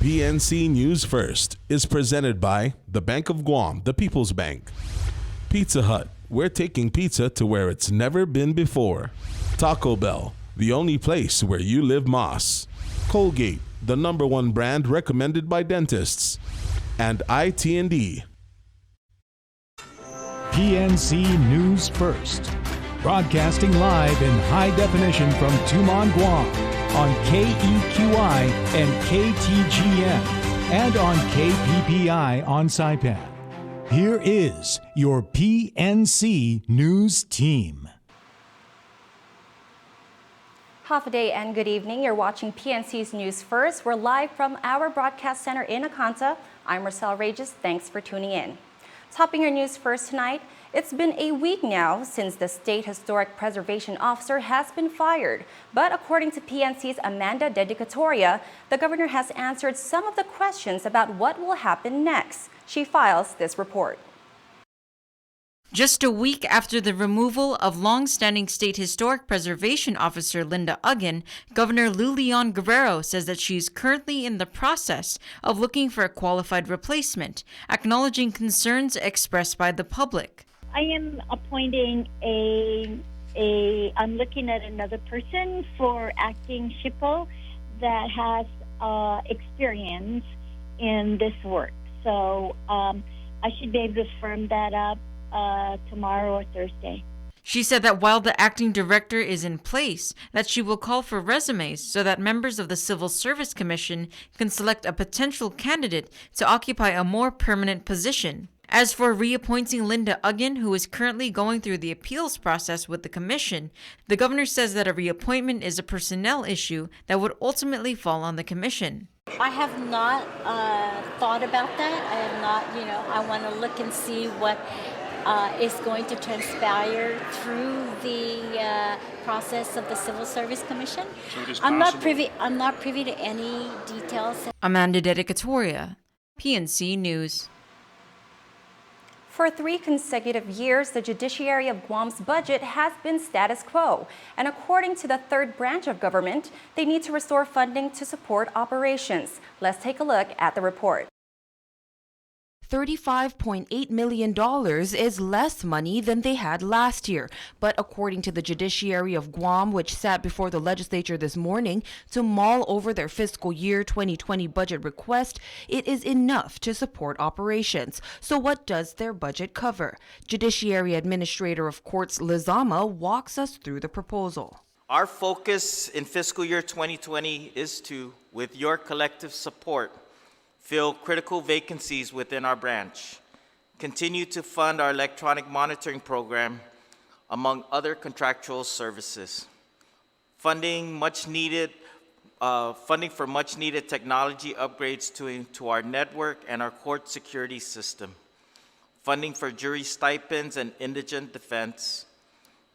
PNC News First is presented by the Bank of Guam, the People's Bank. Pizza Hut, we're taking pizza to where it's never been before. Taco Bell, the only place where you live Moss. Colgate, the #1 brand recommended by dentists. And IT&D. PNC News First, broadcasting live in high definition from Tumon, Guam, on KEQI and KTGM, and on KPPI on Saipan. Here is your PNC News team. Half a day and good evening. You're watching PNC's News First. We're live from our broadcast center in Acanta. I'm Marcel Regis. Thanks for tuning in. Topping your news first tonight, it's been a week now since the State Historic Preservation Officer has been fired. But according to PNC's Amanda Dedicatoria, the governor has answered some of the questions about what will happen next. She files this report. Just a week after the removal of long-standing State Historic Preservation Officer Linda Uggan, Governor Lulian Guerrero says that she's currently in the process of looking for a qualified replacement, acknowledging concerns expressed by the public. I am appointing I'm looking at another person for acting SHPO that has experience in this work. So I should be able to firm that up tomorrow or Thursday. She said that while the acting director is in place, that she will call for resumes so that members of the Civil Service Commission can select a potential candidate to occupy a more permanent position. As for reappointing Linda Uggan, who is currently going through the appeals process with the commission, the governor says that a reappointment is a personnel issue that would ultimately fall on the commission. I have not thought about that. I have not, I want to look and see what is going to transpire through the process of the Civil Service Commission. So I'm not privy to any details. Amanda Dedicatoria, PNC News. For 3 consecutive years, the judiciary of Guam's budget has been status quo. And according to the third branch of government, they need to restore funding to support operations. Let's take a look at the report. $35.8 million is less money than they had last year. But according to the judiciary of Guam, which sat before the legislature this morning to mull over their fiscal year 2020 budget request, it is enough to support operations. So what does their budget cover? Judiciary Administrator of Courts Lizama walks us through the proposal. Our focus in fiscal year 2020 is to, with your collective support, fill critical vacancies within our branch, continue to fund our electronic monitoring program, among other contractual services, funding for much needed technology upgrades to our network and our court security system, funding for jury stipends and indigent defense,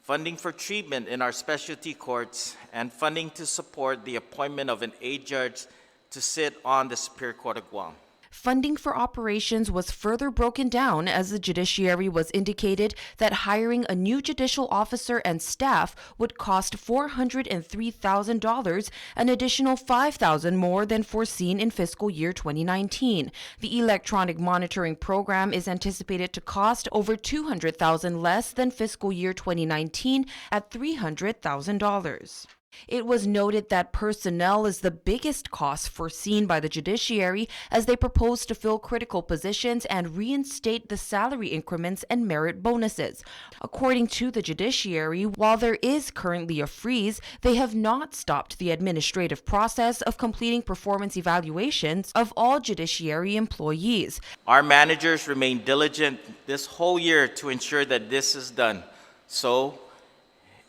funding for treatment in our specialty courts, and funding to support the appointment of an aide judge to sit on the Superior Court of Guam. Funding for operations was further broken down as the judiciary was indicated that hiring a new judicial officer and staff would cost $403,000, an additional $5,000 more than foreseen in fiscal year 2019. The electronic monitoring program is anticipated to cost over $200,000 less than fiscal year 2019 at $300,000. It was noted that personnel is the biggest cost foreseen by the judiciary as they propose to fill critical positions and reinstate the salary increments and merit bonuses. According to the judiciary, while there is currently a freeze, they have not stopped the administrative process of completing performance evaluations of all judiciary employees. Our managers remain diligent this whole year to ensure that this is done. So,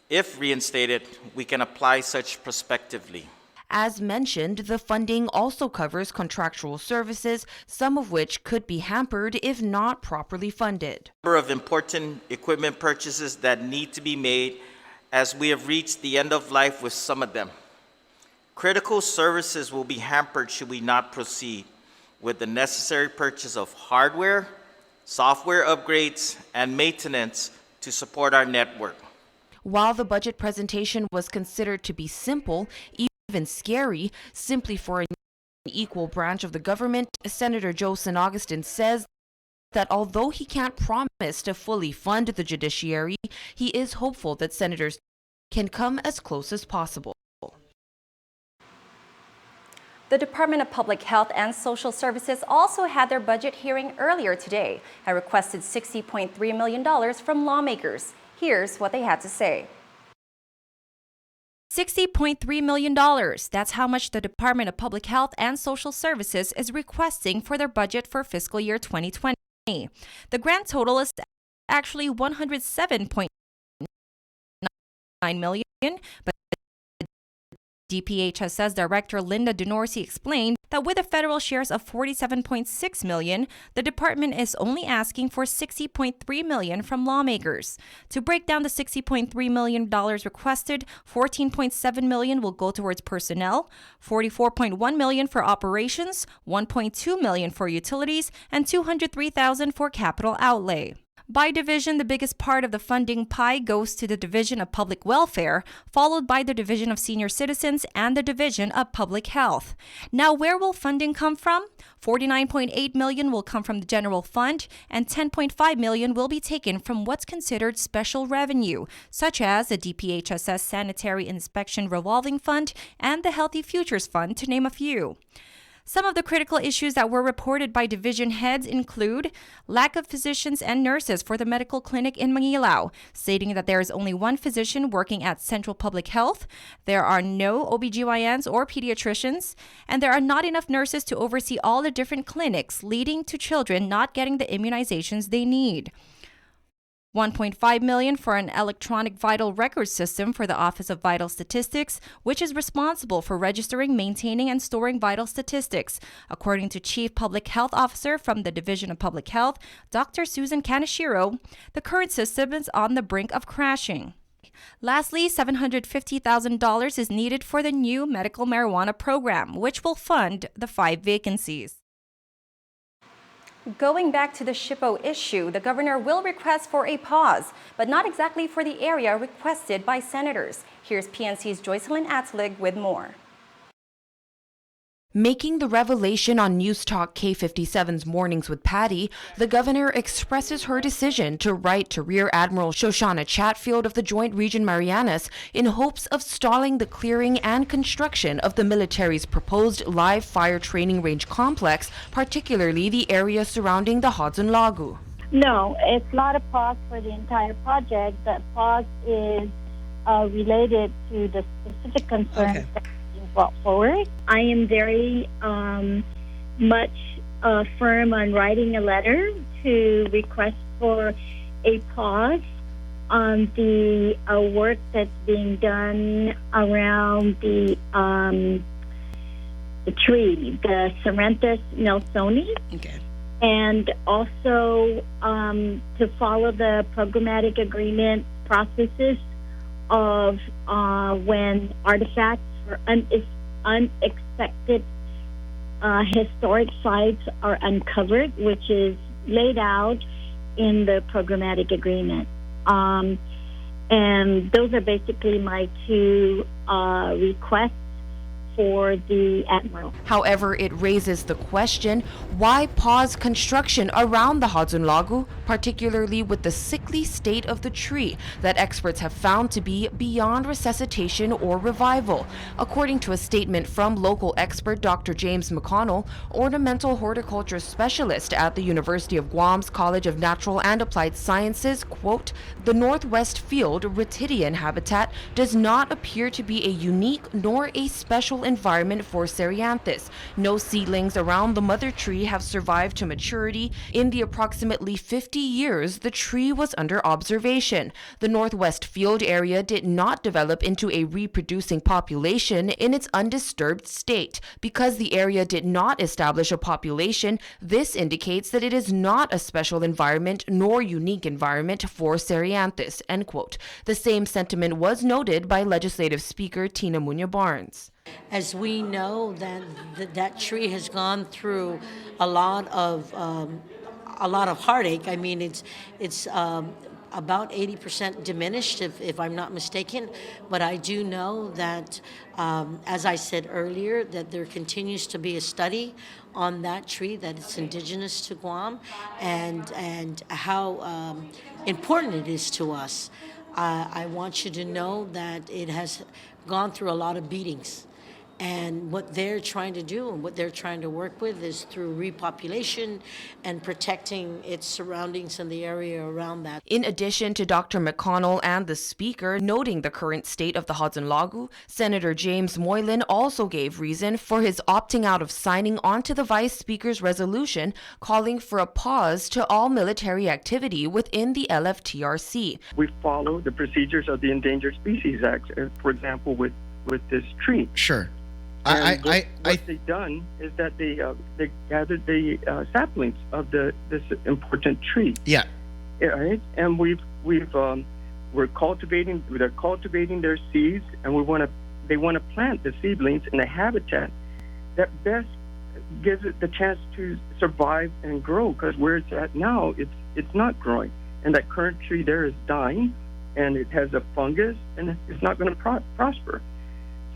if reinstated, we can apply such prospectively. As mentioned, the funding also covers contractual services, some of which could be hampered if not properly funded. A number of important equipment purchases that need to be made as we have reached the end of life with some of them. Critical services will be hampered should we not proceed with the necessary purchase of hardware, software upgrades, and maintenance to support our network. While the budget presentation was considered to be simple, even scary, simply for a equal branch of the government, Senator Joe San Augustin says that although he can't promise to fully fund the judiciary, he is hopeful that senators can come as close as possible. The Department of Public Health and Social Services also had their budget hearing earlier today and requested $60.3 million from lawmakers. Here's what they had to say. $60.3 million. That's how much the Department of Public Health and Social Services is requesting for their budget for fiscal year 2020. The grand total is actually $107.9 million, but DPHS's Director Linda Denorsi explained that with the federal shares of $47.6 million, the department is only asking for $60.3 million from lawmakers. To break down the $60.3 million requested, $14.7 million will go towards personnel, $44.1 million for operations, $1.2 million for utilities, and $203,000 for capital outlay. By division, the biggest part of the funding pie goes to the Division of Public Welfare, followed by the Division of Senior Citizens and the Division of Public Health. Now, where will funding come from? $49.8 million will come from the general fund, and $10.5 million will be taken from what's considered special revenue, such as the DPHSS Sanitary Inspection Revolving Fund and the Healthy Futures Fund, to name a few. Some of the critical issues that were reported by division heads include lack of physicians and nurses for the medical clinic in Mangilao, stating that there is only one physician working at Central Public Health, there are no OBGYNs or pediatricians, and there are not enough nurses to oversee all the different clinics, leading to children not getting the immunizations they need. $1.5 million for an electronic vital record system for the Office of Vital Statistics, which is responsible for registering, maintaining, and storing vital statistics, according to Chief Public Health Officer from the Division of Public Health, Dr. Susan Kaneshiro. The current system is on the brink of crashing. Lastly, $750,000 is needed for the new medical marijuana program, which will fund the 5 vacancies. Going back to the SHPO issue, the governor will request for a pause, but not exactly for the area requested by senators. Here's PNC's Joycelyn Atlig with more. Making the revelation on News Talk K57's Mornings with Patty, the governor expresses her decision to write to Rear Admiral Shoshana Chatfield of the Joint Region Marianas in hopes of stalling the clearing and construction of the military's proposed live fire training range complex, particularly the area surrounding the Hodson Lagu. No, it's not a pause for the entire project. The pause is related to the specific concerns that brought forward. I am very much firm on writing a letter to request for a pause on the work that's being done around the tree, the Ceranthus nelsoni. Okay. And also to follow the programmatic agreement processes of when artifacts or unexpected historic sites are uncovered, which is laid out in the programmatic agreement. And those are basically my 2 requests for the Admiral. However, it raises the question, why pause construction around the Hodson Lagu, particularly with the sickly state of the tree that experts have found to be beyond resuscitation or revival? According to a statement from local expert Dr. James McConnell, ornamental horticulture specialist at the University of Guam's College of Natural and Applied Sciences, quote, "The Northwest Field Retidian habitat does not appear to be a unique nor a special environment for Ceranthus. No seedlings around the mother tree have survived to maturity. In the approximately 50 years the tree was under observation. The Northwest Field area did not develop into a reproducing population in its undisturbed state. Because the area did not establish a population, this indicates that it is not a special environment nor unique environment for Ceranthus," end quote. The same sentiment was noted by Legislative Speaker Tina Muñoz Barnes. As we know, that tree has gone through a lot of heartache. I mean, it's about 80% diminished, if I'm not mistaken. But I do know that, as I said earlier, that there continues to be a study on that tree, that it's indigenous to Guam, and how important it is to us. I want you to know that it has gone through a lot of beatings. And what they're trying to do and what they're trying to work with is through repopulation and protecting its surroundings and the area around that. In addition to Dr. McConnell and the Speaker noting the current state of the Hadzen Lagu, Senator James Moylan also gave reason for his opting out of signing onto the Vice Speaker's resolution calling for a pause to all military activity within the LFTRC. We follow the procedures of the Endangered Species Act, for example, with this tree. Sure. What they've done is that they gathered the saplings of this important tree. Yeah. Right, and we're cultivating. They're cultivating their seeds, and they want to plant the seedlings in a habitat that best gives it the chance to survive and grow. Because where it's at now, it's not growing, and that current tree there is dying, and it has a fungus, and it's not going to prosper.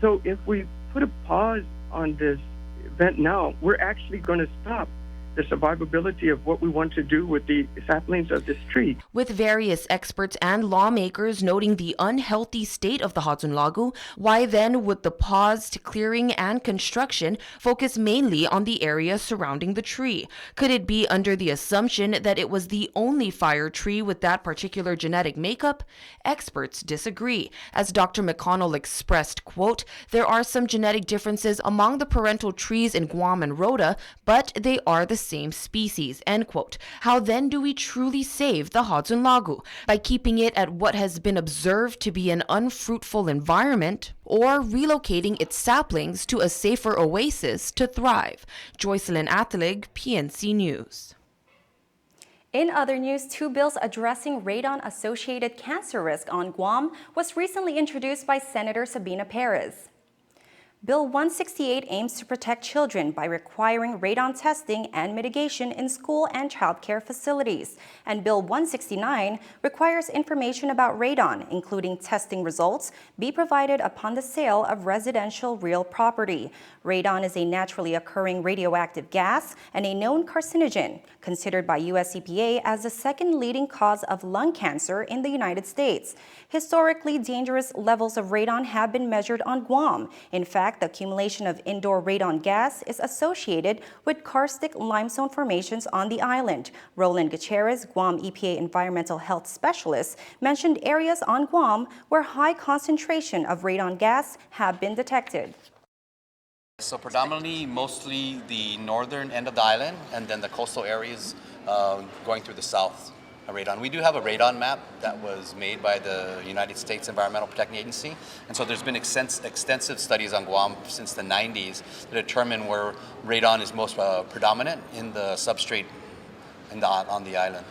So if we put a pause on this event now, we're actually going to stop the survivability of what we want to do with the saplings of this tree. With various experts and lawmakers noting the unhealthy state of the Hadzen Lagu, why then would the pause to clearing and construction focus mainly on the area surrounding the tree? Could it be under the assumption that it was the only fire tree with that particular genetic makeup? Experts disagree. As Dr. McConnell expressed, quote, "There are some genetic differences among the parental trees in Guam and Rota, but they are the same species," end quote. How then do we truly save the Hadzen Lagu? By keeping it at what has been observed to be an unfruitful environment, or relocating its saplings to a safer oasis to thrive? Joycelyn Athalig, PNC News. In other news, 2 bills addressing radon-associated cancer risk on Guam was recently introduced by Senator Sabina Perez. Bill 168 aims to protect children by requiring radon testing and mitigation in school and child care facilities. And Bill 169 requires information about radon, including testing results, be provided upon the sale of residential real property. Radon is a naturally occurring radioactive gas and a known carcinogen, considered by U.S. EPA as the second leading cause of lung cancer in the United States. Historically, dangerous levels of radon have been measured on Guam. In fact, the accumulation of indoor radon gas is associated with karstic limestone formations on the island. Roland Gutierrez, Guam EPA Environmental Health Specialist, mentioned areas on Guam where high concentration of radon gas have been detected. So predominantly, mostly the northern end of the island, and then the coastal areas going through the south. Radon. We do have a radon map that was made by the United States Environmental Protection Agency, and so there's been extensive studies on Guam since the 90s to determine where radon is most predominant in the substrate on the island.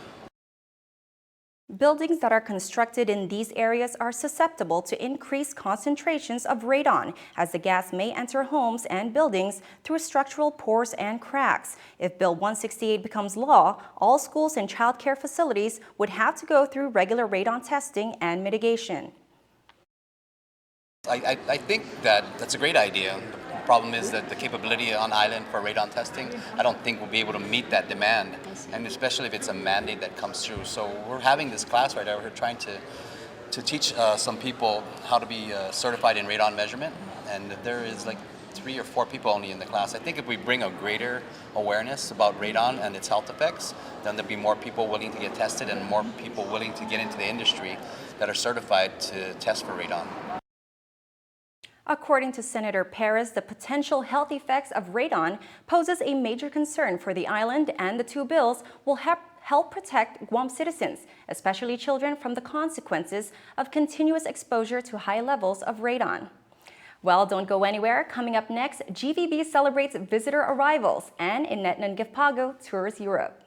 Buildings that are constructed in these areas are susceptible to increased concentrations of radon, as the gas may enter homes and buildings through structural pores and cracks. If Bill 168 becomes law, all schools and child care facilities would have to go through regular radon testing and mitigation. I think that's a great idea. The problem is that the capability on island for radon testing, I don't think we'll be able to meet that demand, and especially if it's a mandate that comes through. So we're having this class right now. We're trying to teach some people how to be certified in radon measurement, and there is like 3 or 4 people only in the class. I think if we bring a greater awareness about radon and its health effects, then there'll be more people willing to get tested and more people willing to get into the industry that are certified to test for radon. According to Senator Perez, the potential health effects of radon poses a major concern for the island, and the 2 bills will help protect Guam citizens, especially children, from the consequences of continuous exposure to high levels of radon. Well, don't go anywhere. Coming up next, GVB celebrates visitor arrivals, and Inet Nangifpago tours Europe.